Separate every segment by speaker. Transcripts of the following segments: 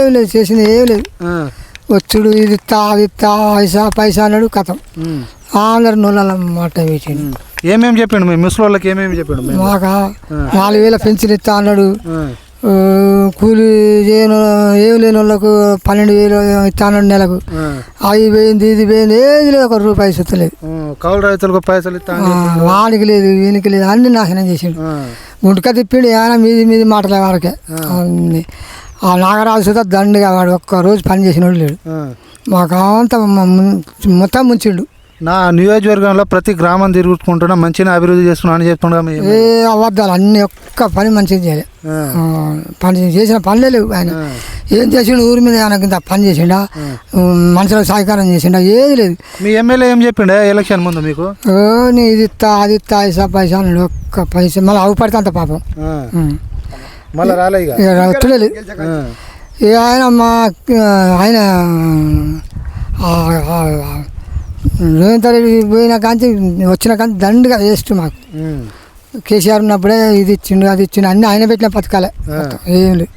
Speaker 1: ఏం లేదు, చేసింది ఏం లేదు. వచ్చుడు ఇది పైసా అన్నాడు కథం. అందరు నూనెల మాట పెట్టిండు.
Speaker 2: ఏమేమి చెప్పాడు మీ ముసలోళ్ళకి? ఏమేమి చెప్పాడు?
Speaker 1: మాకు 4,000 పెన్షన్ ఇస్తా అన్నాడు. కూలి చేయను ఏం లేని వాళ్ళకు 12,000 ఇస్తా అన్నాడు నెలకు. అవి పోయింది ఇది పోయింది, ఏది లేదు, ₹1 సుత్తలేదు.
Speaker 2: కౌలు రైతులకు పైసలు ఇస్తా
Speaker 1: వానికి లేదు వీనికి లేదు, అన్ని నాశనం చేసిండు. గుంటక తిప్పిండు ఏమైనా మీది మాటలే వరకే. ఆ నాగరాజు సుధా దండుగా వాడు ఒక్కరోజు పని చేసిన వాడు లేడు. మాకు అంతా మొత్తం ముంచిండు.
Speaker 2: నా నియోజకవర్గంలో ప్రతి గ్రామం తిరుగుకుంటున్నా మంచిగా అభివృద్ధి చేస్తున్నా అని చెప్తున్నా.
Speaker 1: ఏ అబద్ధాలు అన్ని, ఒక్క పని మంచిగా చేయలే. పని చేసిన పనులే లేవు. ఆయన ఏం చేసిండు? ఊరి మీద ఆయనకి ఇంత పని చేసిండా, మనుషులకు సహకారం చేసిండా? ఏది లేదు.
Speaker 2: మీ ఎమ్మెల్యే ఏం చెప్పిండే ఎలక్షన్ ముందు మీకు?
Speaker 1: ఇది ఇస్తా అది ఇస్తా పైసా అన్నాడు. ఒక్క పైసా మళ్ళీ అవుపడితే అంత పాపం
Speaker 2: మళ్ళీ రాలే
Speaker 1: వచ్చలేదు. ఆయన ఆయన రేవంత్ రెడ్డి పోయిన కానీ వచ్చిన కానీ దండుగా వేస్ట్. మాకు కేసీఆర్ ఉన్నప్పుడే ఇది ఇచ్చిండు అది ఇచ్చిండు, అన్ని ఆయన పెట్టిన పథకాలే, ఏం లేదు.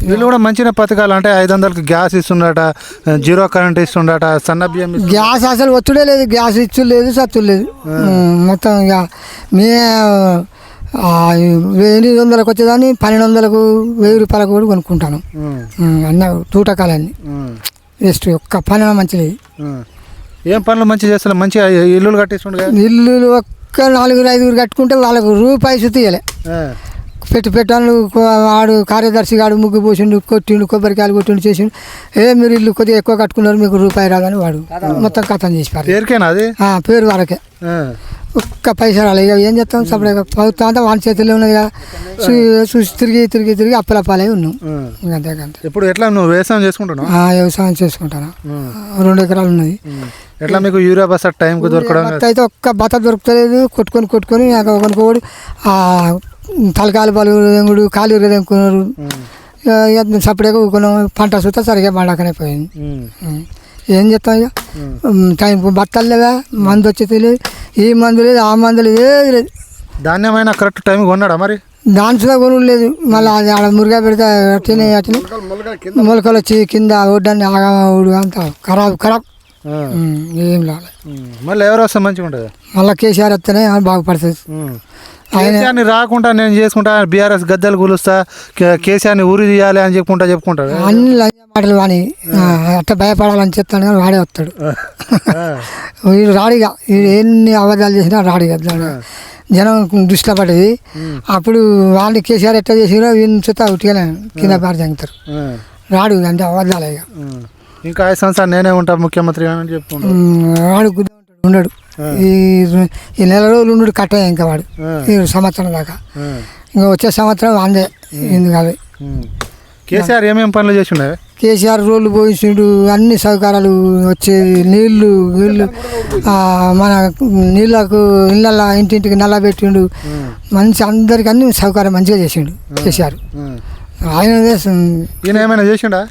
Speaker 2: వీళ్ళు కూడా మంచిగా పథకాలు అంటే 500కి గ్యాస్ ఇస్తుండట, 0 కరెంట్ ఇస్తుండట, సన్న బియ్యం.
Speaker 1: గ్యాస్ అసలు వచ్చుడే లేదు, గ్యాస్ ఇచ్చు లేదు, సత్తు లేదు. మొత్తం ఇక మే 800కి వచ్చేదాన్ని 1200కు ₹1000 కూడా కొనుక్కుంటాను. అన్న తూటకాలన్నీ వేస్ట్. ఒక్క పని మంచిది.
Speaker 2: ఏం పనులు మంచిగా చేస్తారు? మంచిగా ఇల్లులు కట్టిస్తుండే.
Speaker 1: ఇల్లు ఒక్క 4-5 కట్టుకుంటే వాళ్ళకు ₹1 తీయలే. పెట్టాను. వాడు కార్యదర్శి గాడు ముగ్గు పోసిండు, కొట్టిండు, కొబ్బరికాయలు కొట్టిండు, చేసిండు. మీరు ఇల్లు కొద్దిగా ఎక్కువ కట్టుకున్నారు, మీకు ₹1 రాదని వాడు మొత్తం కథం చేసి పేరు వరకే. ఒక్క పైసా రాలే. ఇక ఏం చేస్తాం? సపరేట్గా ప్రభుత్వం అంతా వాని చేతుల్లో ఉన్నది కదా. చూసి తిరిగి అప్పలపాలై ఉన్నాం. అంతేకంతే.
Speaker 2: ఇప్పుడు ఎట్లా నువ్వు వ్యవసాయం చేసుకుంటున్నావు?
Speaker 1: వ్యవసాయం చేసుకుంటాను. 2 ఎకరాలు ఉన్నది.
Speaker 2: ఎట్లా మీకు యూరియా బస్ టైంకి దొరకడం?
Speaker 1: అయితే ఒక్క బత దొరుకుతలేదు. కొట్టుకొని కొనుక్కోడు. తలకాయలు పాలు తెంగుడు, కాలు తెంకున్నారు. సపరేట్గా ఊకున్నాం. పంట సుతా సరిగా పండకనే పోయింది. ఏం చేస్తాం? ఇక టైంకు బత్తలు లేదా, మందు వచ్చేది లేదు, ఈ మందు లేదు, ఆ మందు లేదు, ఏది లేదు.
Speaker 2: ధాన్యమైన కరెక్ట్ టైంకి కొన్నాడా మరి?
Speaker 1: దాని సుధా కొనుడు లేదు. మళ్ళీ అది ఆడ మురుగా పెడితే అట్టినే మొలకలు వచ్చి కింద ఒడ్డాన్ని ఆగడు అంతా ఖరాబ్. ఏం రాలేదు.
Speaker 2: మళ్ళీ ఎవరు వస్తే మంచిగా ఉంటుంది?
Speaker 1: మళ్ళీ కేసీఆర్ వస్తేనే బాగుపడుతుంది.
Speaker 2: కేసీఆర్ని రాకుండా నేను చేసుకుంటా, బీఆర్ఎస్ గద్దెలు కూలుస్తా, కేసీఆర్ని ఊరి తీయాలి అని చెప్పుకుంటాడు.
Speaker 1: అన్ని లంచ మాటలు వాని అట్లా భయపడాలని చెప్తాను కానీ వాడే వస్తాడు. వీడు రాడిగా, వీడు ఎన్ని అబద్ధాలు చేసినా రాడిగా. జనం దృష్టిలో పడేది. అప్పుడు వాళ్ళని కేసీఆర్ ఎట్లా చేసిరో వీళ్ళని చూస్తా ఉట్టిగానే కింద పారి జంగుతారు. రాడు అంటే అబద్ధాలే. ఇక
Speaker 2: ఇంకా 5 సంవత్సరాలు నేనే ఉంటా ముఖ్యమంత్రి అని చెప్పుకుంటాడు.
Speaker 1: వాడు ఉండడు. ఈ నెల రోజులు ఉండడు కట్ట. ఇంకా వాడు ఈ సంవత్సరం దాకా. ఇంకా వచ్చే సంవత్సరం అందే. ఎందుకు అవి
Speaker 2: కేసీఆర్ ఏమేమి పనులు చేసిండే?
Speaker 1: కేసీఆర్ రోడ్లు పోయించిండు, అన్ని సౌకర్యాలు వచ్చేది. నీళ్ళు మన నీళ్ళకు ఇళ్ళ ఇంటింటికి నల్ల పెట్టిండు. మంచి అందరికి అన్ని సౌకర్యం మంచిగా చేసిండు కేసీఆర్. ఆయన
Speaker 2: ఈయన ఏమైనా చేసిండా?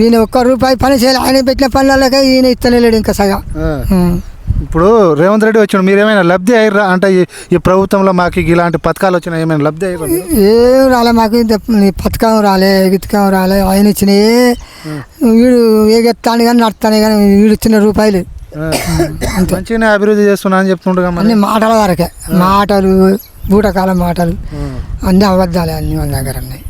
Speaker 1: ఈయన ₹1 పని చేయాలి. ఆయన పెట్టిన పనులకే ఈయన ఇస్తలేడు ఇంకా సగా.
Speaker 2: ఇప్పుడు రేవంత్ రెడ్డి వచ్చాడు, మీరు ఏమైనా లబ్ధి అయ్యారా? అంటే ఈ ప్రభుత్వంలో మాకు ఇలాంటి పథకాలు వచ్చినా ఏమైనా లబ్ధి అయ్యారా?
Speaker 1: ఏం రాలే మాకు. పథకం రాలే, గితకం రాలే. ఆయన ఇచ్చినవి వీడు ఎగెత్తాను కానీ నడుతాను కానీ వీడు ఇచ్చిన ₹1
Speaker 2: మంచిగానే అభివృద్ధి చేస్తున్నా అని చెప్తుండగా
Speaker 1: అన్ని మాటల వరకే. మాటలు బూటకాల మాటలు అన్నీ అబద్ధాలే అన్ని మన దగ్గర ఉన్నాయి.